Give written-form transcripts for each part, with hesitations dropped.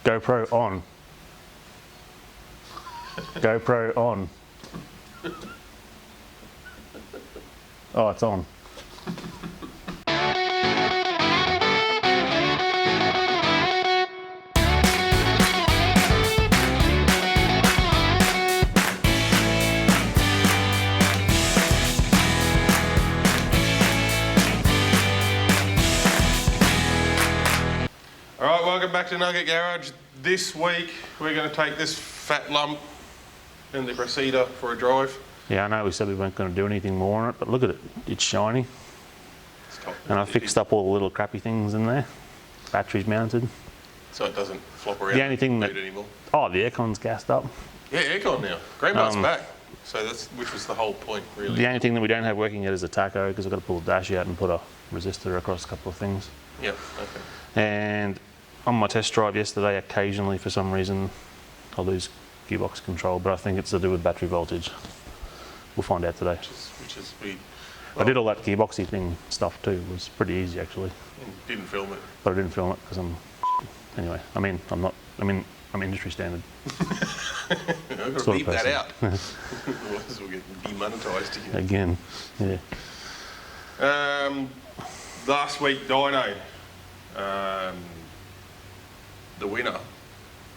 GoPro on. GoPro on. Oh, it's on. Alright, welcome back to Nugget Garage. This week we're going to take this fat lump in the Cressida for a drive. Yeah, I know we said we weren't going to do anything more on it, but look at it, it's shiny. And I fixed up all the little crappy things in there. Batteries mounted. So it doesn't flop around the only thing that, anymore. Oh, the aircon's gassed up. Yeah, aircon now. Grandma's back. So that's, which was the whole point, really. The only thing that we don't have working yet is a tacho, because I've got to pull the dash out and put a resistor across a couple of things. Yep, okay. And on my test drive yesterday, occasionally for some reason I lose gearbox control, but I think it's to do with battery voltage. We'll find out today. Which is we. I did all that gearboxy thing stuff too. It was pretty easy actually. Didn't film it. But I didn't film it because I'm. Anyway, I'm industry standard. I've got to beep that out. Otherwise we'll get demonetised Again, again. yeah. Last week, Dyno, the winner,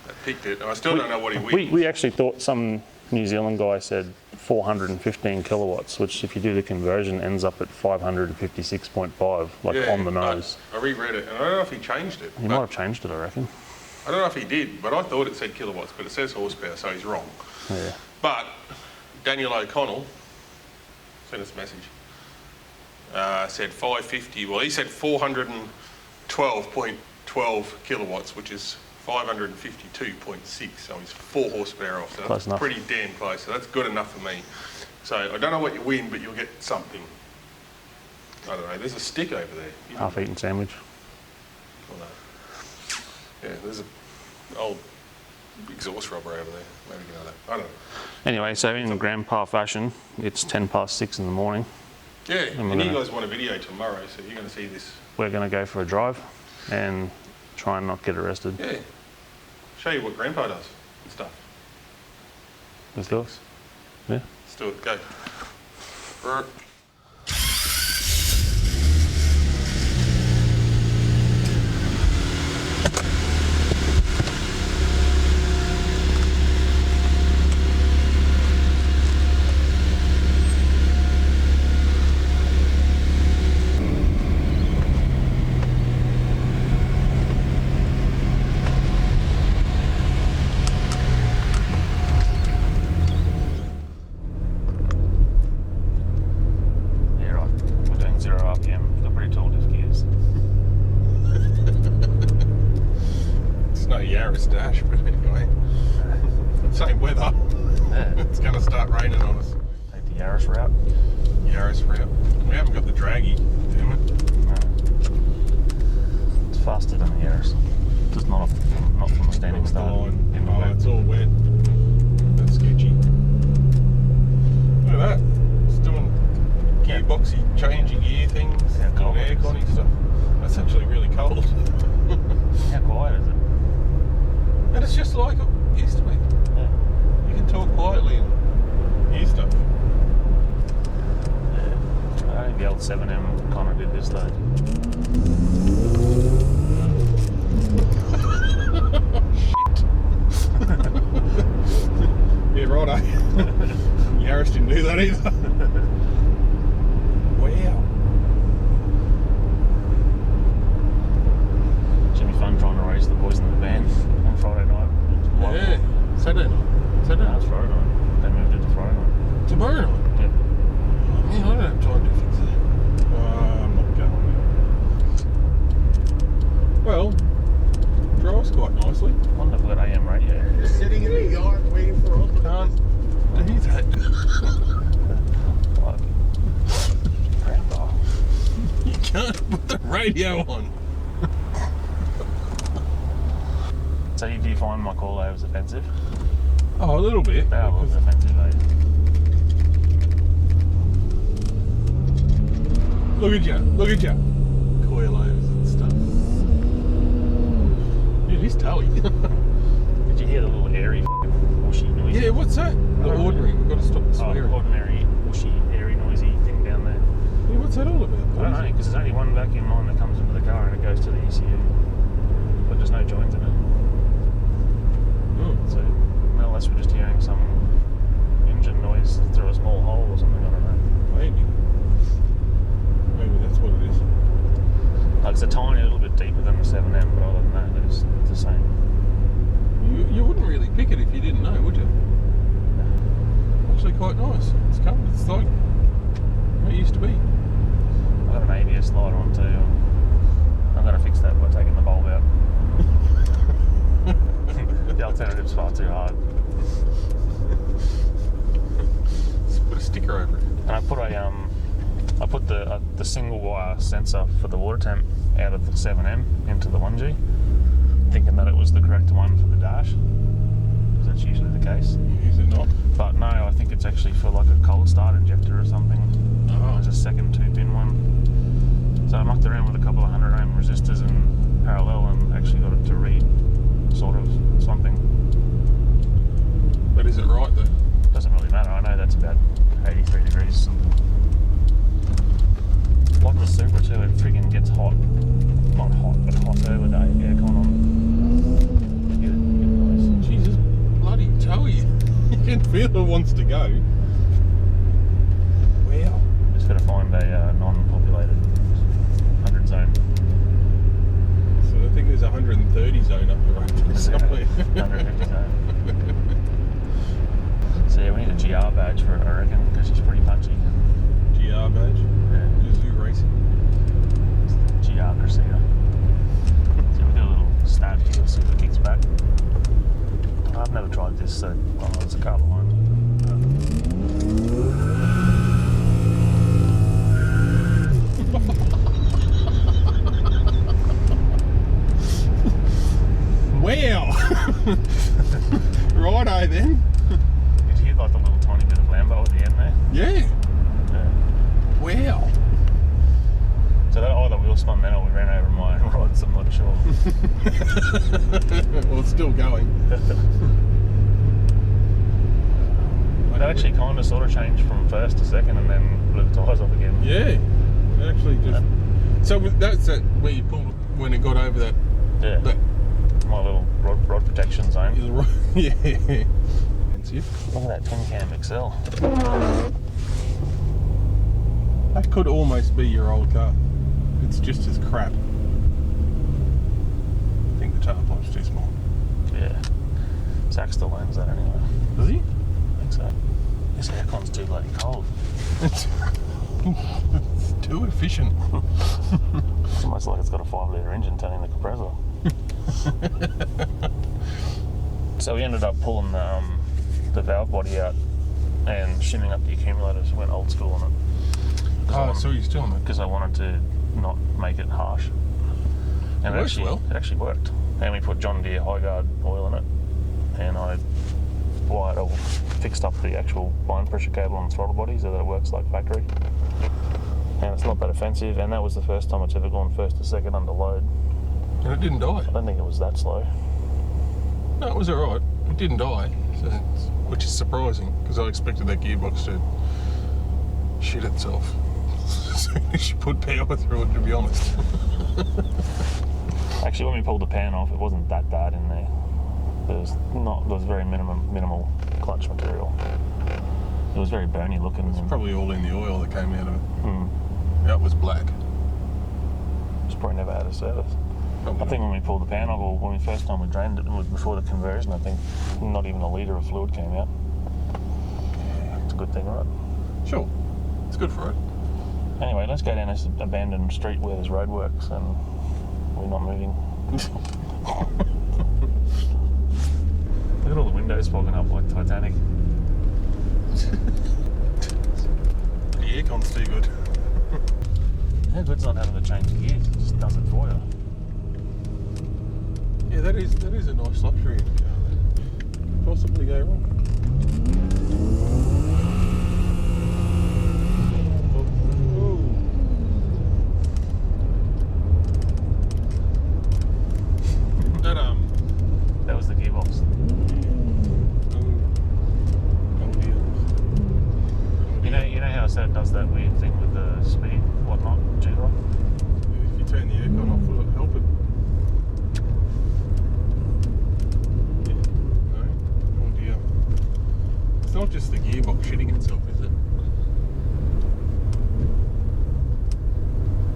that picked it. And I still don't know what he wins. We actually thought some New Zealand guy said 415 kilowatts, which if you do the conversion ends up at 556.5, like on the nose. I reread it, and I don't know if he changed it. He might have changed it, I reckon. I don't know if he did, but I thought it said kilowatts, but it says horsepower, so he's wrong. Yeah. But Daniel O'Connell sent us a message. Said 550. Well, he said 412.12 kilowatts, which is 552.6. So he's 4 horsepower off. So Close that's enough. Pretty damn close. So that's good enough for me. So I don't know what you win, but you'll get something. I don't know. There's a stick over there. Half-eaten sandwich. Oh, no. Yeah, there's an old exhaust rubber over there. Maybe you know that. I don't know. Anyway, so in grandpa fashion, it's 6:10 in the morning. Yeah, and you guys want a video tomorrow, so you're going to see this. We're going to go for a drive and try and not get arrested. Yeah. Show you what Grandpa does and stuff. Let's do it. Yeah. Let's do it. Go. Dash, but anyway, same weather. Yeah. It's going to start raining on us. Take the Yaris route. Yaris route. We haven't got the draggy, damn it. No. It's faster than the Yaris. Just not from a standing start. Oh, it's all wet. That's sketchy. Look at that. It's doing gearboxy, changing gear things, How cold and airconning stuff. That's actually really cold. How quiet is it? And it's just like it used to be. Yeah. You can talk quietly and hear stuff. Yeah. I think the old 7M kind of did this though. Shit. Yeah, right, Yaris didn't do that either. Wow. Should be fun trying to race the boys in the van on Friday night. Yeah, Saturday night. No, it's Friday night. They moved it to Friday night. Tomorrow night? Yep. Man, I don't have time to fix that. I'm not going there. Well, drives quite nicely. Wonderful at AM radio. Just sitting in the yard waiting for us. Can't do that. Like, grandpa. You can't put the radio on. So do you find my call overs offensive? Oh, a little bit. They are a little bit offensive, eh? Look at you. Coilovers and stuff. You'd is towy. Did you hear the little airy whooshy noise? Yeah, what's that? The ordinary. We've got to stop the swearing. Ordinary whooshy, airy, noisy thing down there. Yeah, what's that all about? I don't know, because there's only one vacuum line that comes into the car and it goes to the ECU. But there's no joins in it. So, unless we're just hearing some engine noise through a small hole or something, I don't know. Maybe that's what it is. Like, it's a tiny little bit deeper than the 7M, but other than that, it's the same. You wouldn't really pick it if you didn't know, would you? Actually quite nice. It's covered. It's like what it used to be. I've got an ABS slider on too. I'm going to fix that by taking the bulb out. The alternative's far too hard. Just put a sticker over it. And I put the single wire sensor for the water temp out of the 7M into the 1G, thinking that it was the correct one for the dash, because that's usually the case. Is it not? But no, I think it's actually for like a cold start injector or something. Oh. There's a second 2-pin one. So I mucked around with a couple of 100 ohm resistors in parallel and actually got it to read sort of something. But is it right though? Doesn't really matter. I know that's about 83 degrees or something. Like the Supra too, it friggin' gets hot. Not hot, but hotter with the aircon on. You get noise. Jesus, bloody toey. You can feel it wants to go. Wow. Just got to find a non-populated 100 zone. So I think there's a 130 zone up the road somewhere. 150 zone. So yeah, we need a GR badge for it, I reckon, because she's pretty punchy. GR badge? Yeah. Zoo racing. GR Cressida. So we do a little stab here, see if it kicks back. I've never tried this, so it's a car behind me. Wow! Righto then. Did you hear like the little tiny bit of Lambo at the end there? Yeah. Yeah. Wow. So that either wheel spun then or we ran over my own rods, I'm not sure. Well, it's still going. It actually kind of sort of changed from first to second and then blew the tyres off again. Yeah. It actually just. So that's that where you pulled when it got over that. Yeah. That. My little rod protection zone. Yeah. Look at that twin cam XL. That could almost be your old car. It's just as crap. I think the tailpipe's too small. Yeah. Zach still owns that anyway. Does he? I think so. This aircon's too bloody cold. It's too efficient. It's almost like it's got a 5-litre engine turning the compressor. So we ended up pulling the valve body out and shimming up the accumulators. Went old school on it. Oh, so you're still on it? Because I wanted to not make it harsh. And It works well. It actually worked. And we put John Deere High Guard oil in it. And I wired or fixed up the actual line pressure cable on the throttle body so that it works like factory. And it's not that offensive. And that was the first time it's ever gone first to second under load. And it didn't die? I don't think it was that slow. No, it was alright. It didn't die, so which is surprising because I expected that gearbox to shit itself as soon as you put power through it, to be honest. Actually, when we pulled the pan off, it wasn't that bad in there. There was very minimal clutch material. It was very bony looking. It's probably all in the oil that came out of it. Mm. That was black. It's probably never had a service. Probably I think when we pulled the pan off, or when we first time we drained it, before the conversion, I think not even a litre of fluid came out. Yeah. It's a good thing, right? Sure. It's good for it. Anyway, let's go down this abandoned street where there's roadworks and we're not moving. Look at all the windows fogging up like Titanic. The aircon's too good. How good's not having to change gears? It just does it for you. Yeah, that is a nice luxury in a car. Possibly go wrong. That thing with the speed, whatnot, G-lock? If you turn the aircon off, will it help it? Yeah. No? Oh dear. It's not just the gearbox shitting itself, is it?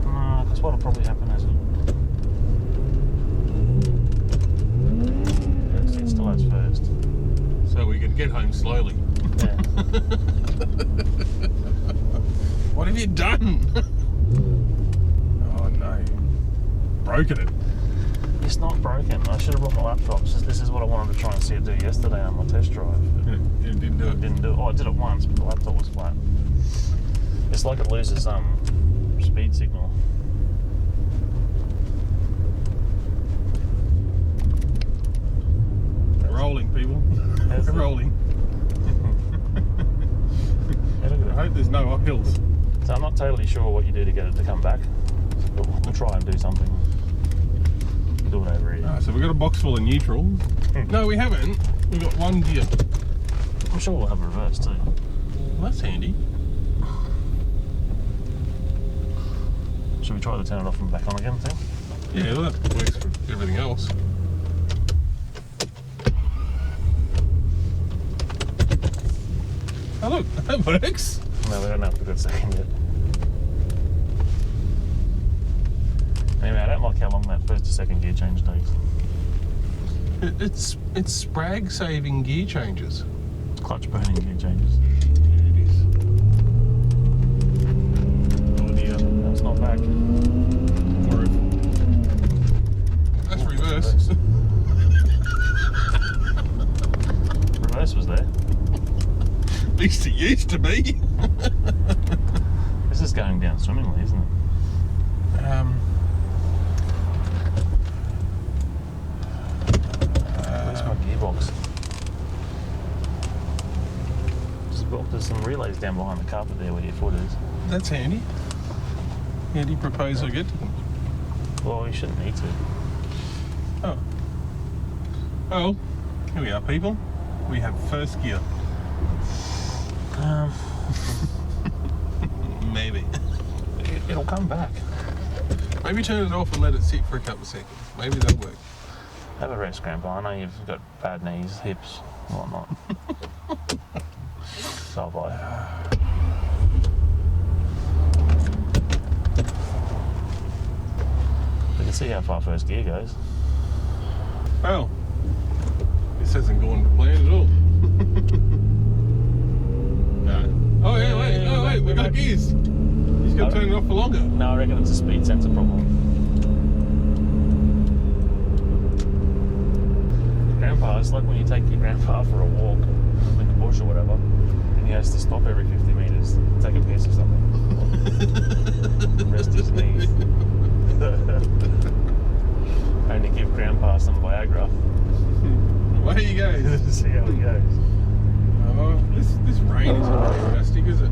No, because what'll probably happen is it still has first. So we can get home slowly. Yeah. What have you done? Oh no. Broken it. It's not broken. I should have brought my laptop. This is what I wanted to try and see it do yesterday on my test drive. It didn't do it. Didn't do it. Oh, I did it once, but the laptop was flat. It's like it loses speed signal. We're rolling, people. We're rolling. Yeah, look at I that. hope there's no uphills. So I'm not totally sure what you do to get it to come back, but we'll try and do something. Do it over here. Ah, so we've got a box full of neutral. No, we haven't. We've got one gear. I'm sure we'll have a reverse too. Well, that's handy. Should we try to turn it off and back on again thing? Yeah, well, that works for everything else. Oh look, that works. No, we don't have to go second yet. Anyway, I don't like how long that first to second gear change takes. It's sprag saving gear changes. Clutch burning gear changes. Yeah, it is. Oh dear. That's not back. That's reverse. Reverse was there. At least it used to be. This is going down swimmingly, isn't it? Where's my gearbox? There's some relays down behind the carpet there where your foot is. That's handy. How do you propose I get to them? Well, you shouldn't need to. Oh. Oh, here we are, people. We have first gear. Maybe. It'll come back. Maybe turn it off and let it sit for a couple of seconds. Maybe that'll work. Have a rest, Grandpa. I know you've got bad knees, hips, and whatnot. So have I. We can see how far first gear goes. Well, this hasn't gone to plan at all. No. Oh, yeah, wait. Oh, wait. We've got gears. He's got to turn it off for longer. No, I reckon it's a speed sensor problem. Grandpa, it's like when you take your grandpa for a walk in the bush or whatever, and he has to stop every 50 metres, take a piss or something. Rest his knees. Only give Grandpa some Viagra. Away you go. See how it goes. Oh, this rain isn't very drastic, is it?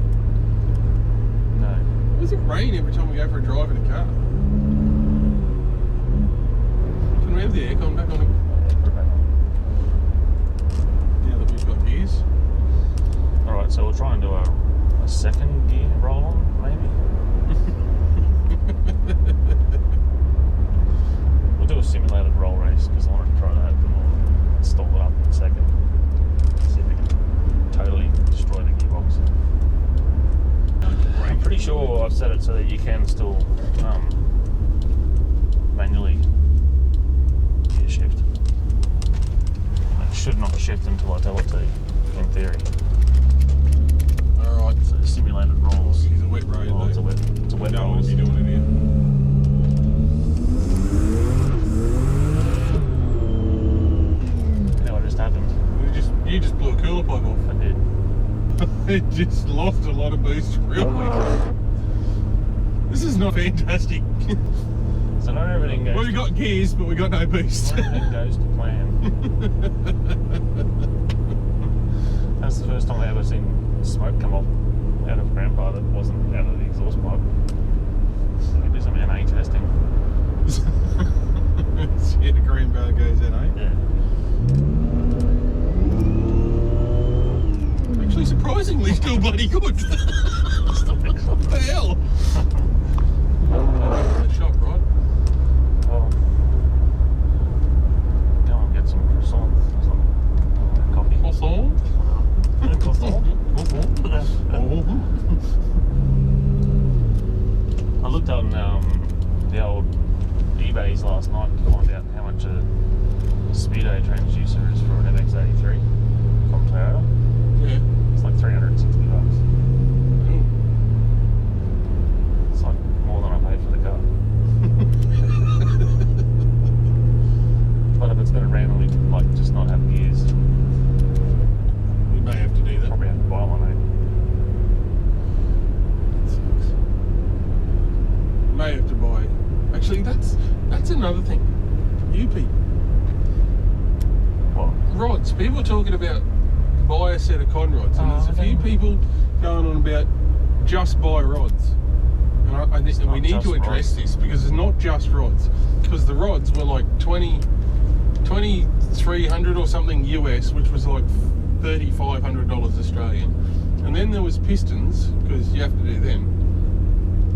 No. Why does it rain every time we go for a drive in a car? Can we have the aircon back on again? Now that we've got gears. Alright, so we'll try and do a second gear roll on, maybe? We'll do a simulated roll race because I want to try that, but we'll install it up in a second. See if we can totally destroy the gearbox. I'm pretty sure I've set it so that you can still manually gear shift. It should not shift until I tell it to, in theory. Alright. So simulated rolls. It's a wet road Oh, though. it's a wet We don't want rolls. to be doing it here. You know what just happened? You just blew a cooler plug off. I did. It just lost a lot of boost real quick. This is not fantastic. So not everything goes. Well, we got gears, but we got no boost. Not everything goes to plan. That's the first time I've ever seen smoke come off out of Grandpa that wasn't out of the exhaust pipe. We can do some NA testing. See the Grandpa goes in, eh? Yeah. Actually, surprisingly, still bloody good. Still excellent. the hell? The shop, right? Well, go and get some croissants or something. Coffee. Croissant? Croissant. I looked on the old eBays last night to find out how much a speedo transducer is for an MX-83 from Toyota. Yeah. It's like $360. Mm. It's like more than I paid for the car. But if it's going to randomly like just not have gears, We may have to do that. probably have to buy one. May have to buy. Actually, that's another thing. You people. What? Rods. People are talking about buy a set of con rods, and there's a few people going on about just buy rods. And I think we need to address this because it's not just rods. Because the rods were like 2,300 or something US, which was like $3,500 Australian. And then there was pistons, because you have to do them,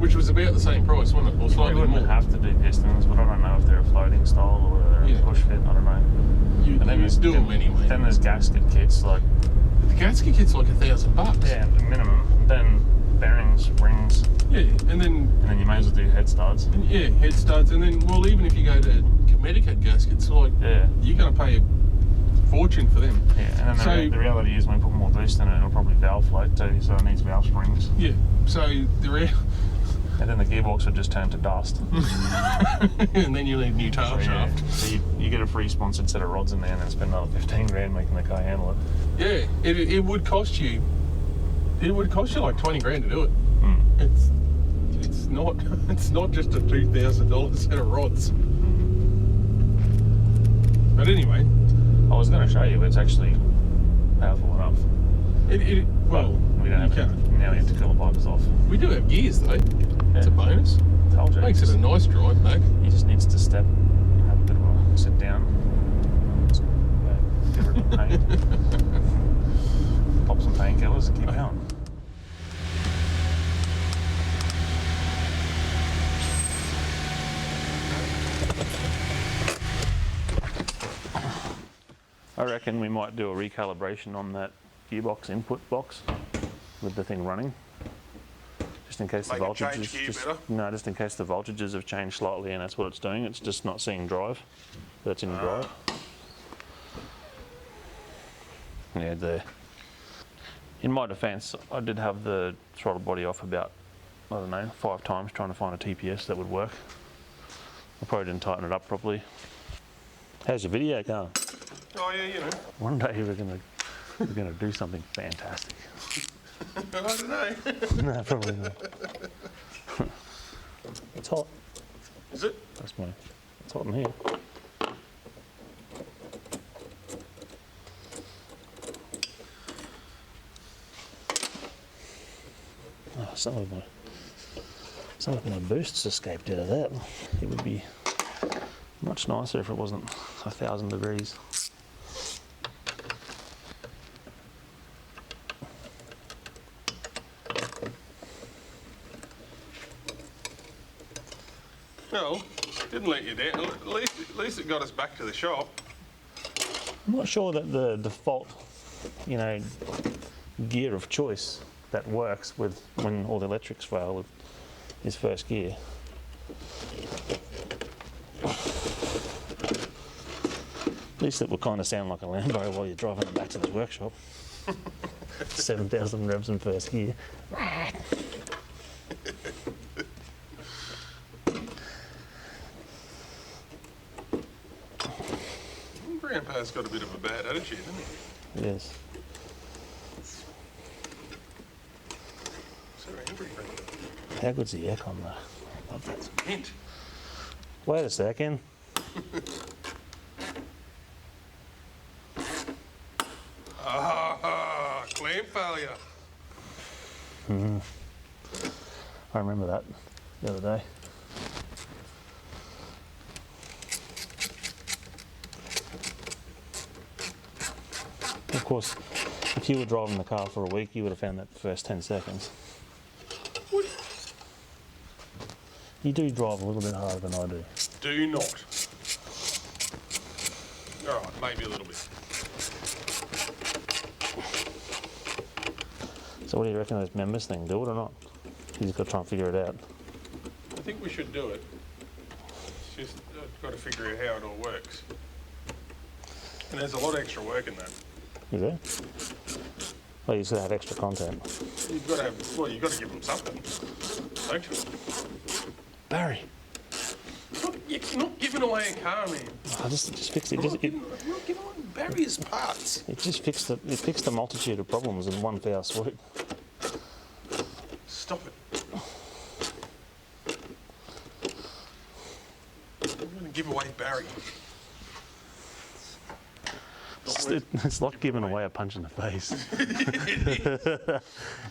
which was about the same price, wasn't it? Or You slightly wouldn't more. have to do pistons, but I don't know if they're a floating style or whether they're Yeah. a push fit. I don't know. You do them anyway. Then there's gasket kits, like The gasket kit's like $1,000. yeah, the minimum. Then bearings, rings, Yeah, and then you may as well do head studs. yeah, head studs, and then well, even if you go to Connecticut gaskets, like Yeah, you're going to pay a fortune for them. yeah. And then So- the reality is when we put more boost in it, it'll probably valve float too, so it needs valve springs. Yeah. So And then the gearbox would just turn to dust. and then you need a new tail shaft. So you get a free sponsored set of rods in there and then spend another 15 grand making the car handle it. Yeah, it would cost you. It would cost you like 20 grand to do it. Mm. It's not just a $2,000 set of rods. But anyway, I was going to show you, but it's actually powerful enough. well, We don't have you it. Now we have to kill the pipers off. We do have gears though. It's a Yeah. bonus. Told you. Makes it a nice drive back. He just needs to step, have a bit of a sit down, get rid of the pain, pop some painkillers, and keep going. I reckon we might do a recalibration on that gearbox input box with the thing running. Just in case Make the it change voltages gear just, better? no, just in case the voltages have changed slightly and that's what it's doing. It's just not seeing drive, but it's in drive. Yeah, in my defence, I did have the throttle body off about, I don't know, 5 times trying to find a TPS that would work. I probably didn't tighten it up properly. How's your video going? Oh yeah, you know. One day we're gonna do something fantastic. I don't know. No, probably not. It's hot. Is it? That's my. It's hot in here. Oh, some of my boosts escaped out of that. It would be much nicer if it wasn't 1,000 degrees. Well, didn't let you down. At least it got us back to the shop. I'm not sure that the default, gear of choice that works with when all the electrics fail is first gear. At least it will kind of sound like a Lambo while you're driving it back to the workshop. 7,000 revs in first gear. Grandpa's got a bit of a bad attitude, hasn't he? Yes. So angry, Grandpa. How good's the aircon though? Love that. Hint. Wait a second. Ah, clamp failure. I remember that the other day. Of course, if you were driving the car for a week, you would have found that the first 10 seconds. You do drive a little bit harder than I do. Do not. Alright, maybe a little bit. So what do you reckon of those members thing? Do it or not? You just got to try and figure it out. I think we should do it. It's just I've got to figure out how it all works. And there's a lot of extra work in that. Is there? Well, you still have extra content. You've got to have, well, you've got to give them something, don't you? Barry! Look, you're not giving away a car, man. I just fixed it. You're not giving away Barry's parts. It just fixed the multitude of problems in one foul swoop. Stop it. I'm going to give away Barry. It's like giving away a punch in the face.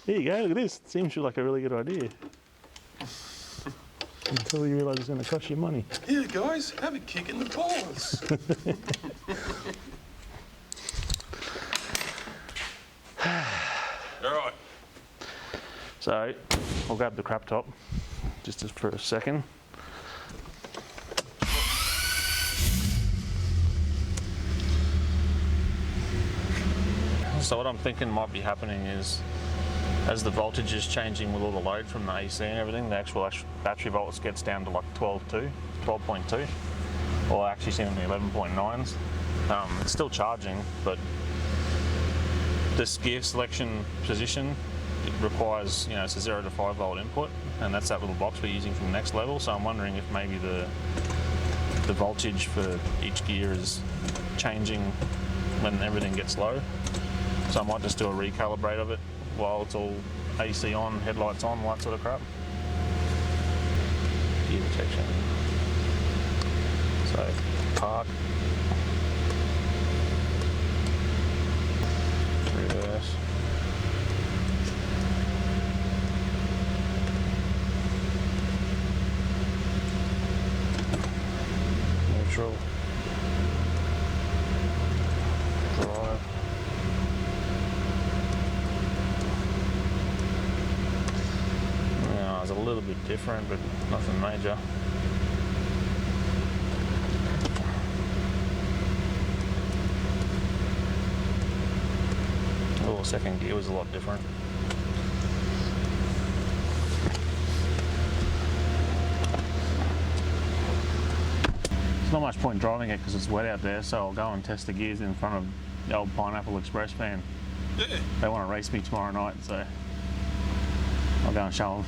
Here you go, look at this. It seems like a really good idea. Until you realise it's going to cost you money. Here, guys, have a kick in the balls. All right. So, I'll grab the crap top just for a second. So what I'm thinking might be happening is, as the voltage is changing with all the load from the AC and everything, the actual battery volts gets down to like 12.2, or I actually seen it in the 11.9s. It's still charging, but this gear selection position, it requires, you know, it's a 0 to 5 volt input, and that's that little box we're using from the next level. So I'm wondering if maybe the voltage for each gear is changing when everything gets low. So I might just do a recalibrate of it while it's all AC on, headlights on, all that sort of crap. Gear detection. So, park. Reverse. Neutral. Drive. It's a little bit different, but nothing major. Oh, second gear was a lot different. There's not much point driving it because it's wet out there, so I'll go and test the gears in front of the old Pineapple Express van. Yeah. They want to race me tomorrow night, so I'll go and show them.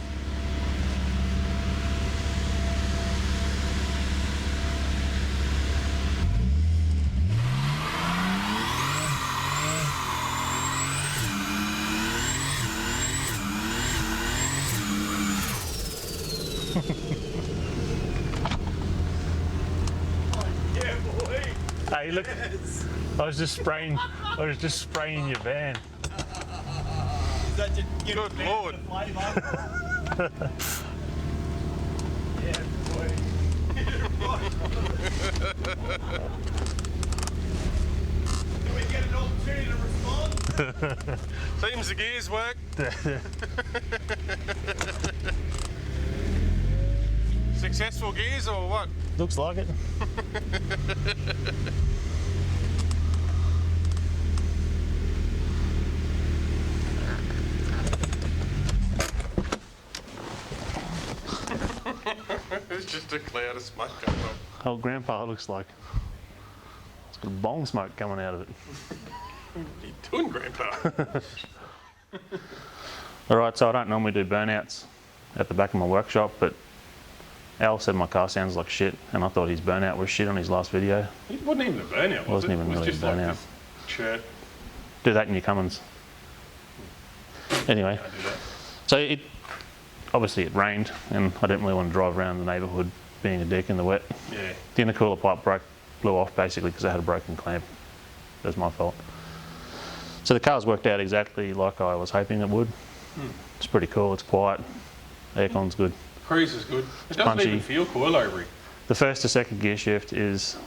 Yeah, boy. Hey, look! Yes. I was just spraying your van. Is that just give Good Lord. flavour? Yeah, boy. Can we get an opportunity to respond? Seems the gears work. Successful gears or what? Looks like it. It's just a cloud of smoke coming up. Oh, Grandpa looks like it's got bong smoke coming out of it. What are you doing, Grandpa? All right, so I don't normally do burnouts at the back of my workshop, but Al said my car sounds like shit, and I thought his burnout was shit on his last video. It wasn't even a burnout, was Wasn't it? even It was really just a like burnout. this chirp. Do that in your Cummins. Anyway, I do that. so obviously it rained, and I didn't really want to drive around the neighbourhood being a dick in the wet. Yeah. The intercooler pipe blew off basically because I had a broken clamp. That was my fault. So the car's worked out exactly like I was hoping it would. It's pretty cool, it's quiet, aircon's good. Cruise is good. It doesn't punchy. even feel coilovery. The first to second gear shift is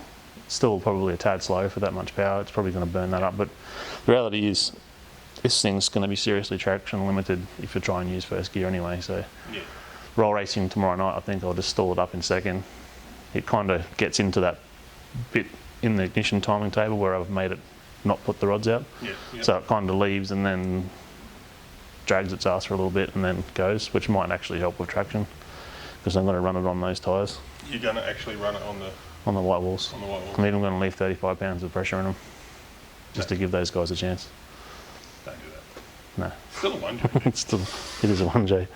still probably a tad slow for that much power. It's probably going to burn that up, but the reality is this thing's going to be seriously traction limited if you try and use first gear anyway. So Yeah. roll racing tomorrow night, I think I'll just stall it up in second. It kind of gets into that bit in the ignition timing table where I've made it not put the rods out. Yeah. So it kind of leaves and then drags its ass for a little bit and then goes, which might actually help with traction because I'm going to run it on those tyres. You're going to actually run it on the white walls. On the white walls. I'm even going to leave 35 pounds of pressure in them just to give those guys a chance. Don't do that. No. Still a 1G. It is a 1G.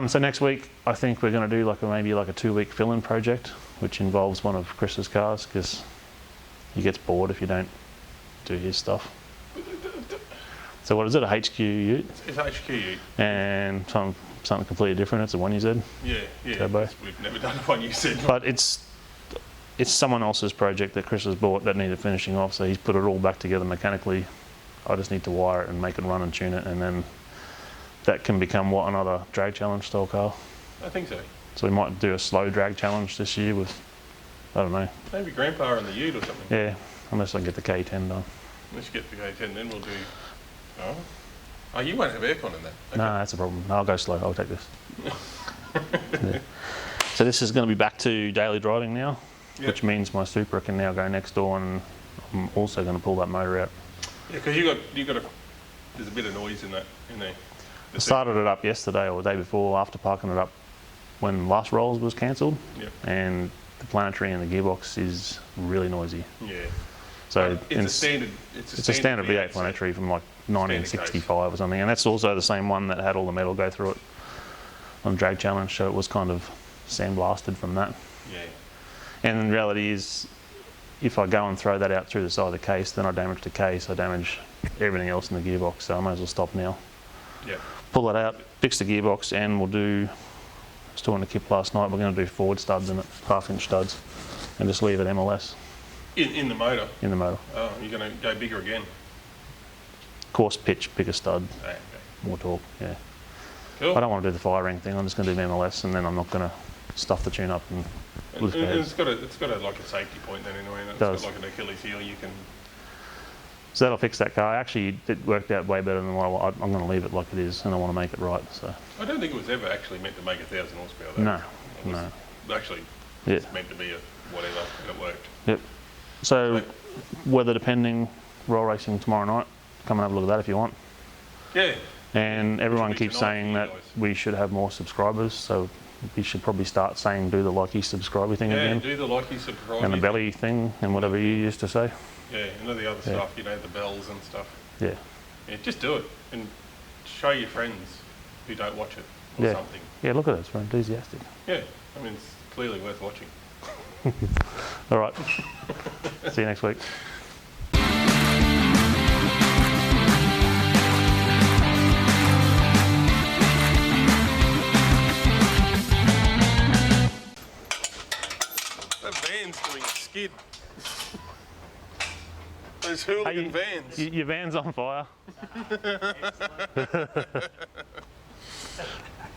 So next week, I think we're going to do maybe a 2-week fill-in project, which involves one of Chris's cars because he gets bored if you don't do his stuff. So what is it? A HQ ute? It's HQ ute. And something completely different. It's a one you said. Yeah. Turbo. We've never done a one you said. But it's someone else's project that Chris has bought that needed finishing off. So he's put it all back together mechanically. I just need to wire it and make it run and tune it, and then that can become another drag challenge style car. I think so. So we might do a slow drag challenge this year with, I don't know. Maybe Grandpa in the ute or something. Yeah, unless I can get the K10 done. Let's get the K10, then we'll do. Oh, you won't have aircon in that. Okay. No, that's a problem. No, I'll go slow. I'll take this. Yeah. So this is going to be back to daily driving now, which means my Supra can now go next door, and I'm also going to pull that motor out. Yeah, because you got there's a bit of noise in there. I started it up yesterday or the day before after parking it up when last rolls was cancelled. Yep. And the planetary and the gearbox is really noisy. Yeah. So it's a standard V8 planetary from 1965 or something, and that's also the same one that had all the metal go through it on Drag Challenge, so it was kind of sandblasted from that. Yeah. And the reality is, if I go and throw that out through the side of the case, then I damage the case, I damage everything else in the gearbox, so I might as well stop now. Yeah. Pull that out, fix the gearbox, and we'll do, I was talking to Kip last night, we're going to do forward studs in it, 1/2-inch studs, and just leave it MLS. In the motor? In the motor. Oh, you're going to go bigger again? Coarse pitch, bigger stud, Okay. more torque, yeah. Cool. I don't want to do the fire ring thing, I'm just going to do MLS, and then I'm not going to stuff the tune up and lift And pads. it's got a safety point then anyway, and it's Does. got like an Achilles heel you can... So that'll fix that car. Actually, it worked out way better than what I'm going to leave it like it is, and I want to make it right. So. I don't think it was ever actually meant to make 1,000 horsepower though. No, It was no. Actually, Yeah. it's meant to be a whatever, and it worked. Yep. So, weather depending, roll racing tomorrow night. Come and have a look at that if you want. Yeah. And everyone Which will be keeps tonight saying for you that guys. we should have more subscribers, so we should probably start saying do the likey subscriber thing Yeah, again. do the likey subscribe. And the belly thing and whatever you used to say. Yeah, and all the other stuff, the bells and stuff. Yeah. Yeah, just do it and show your friends who don't watch it or Yeah. something. Yeah, look at us, we're enthusiastic. Yeah, I mean, it's clearly worth watching. All right. See you next week. That van's doing a skid. Those hooligan vans. Your van's on fire.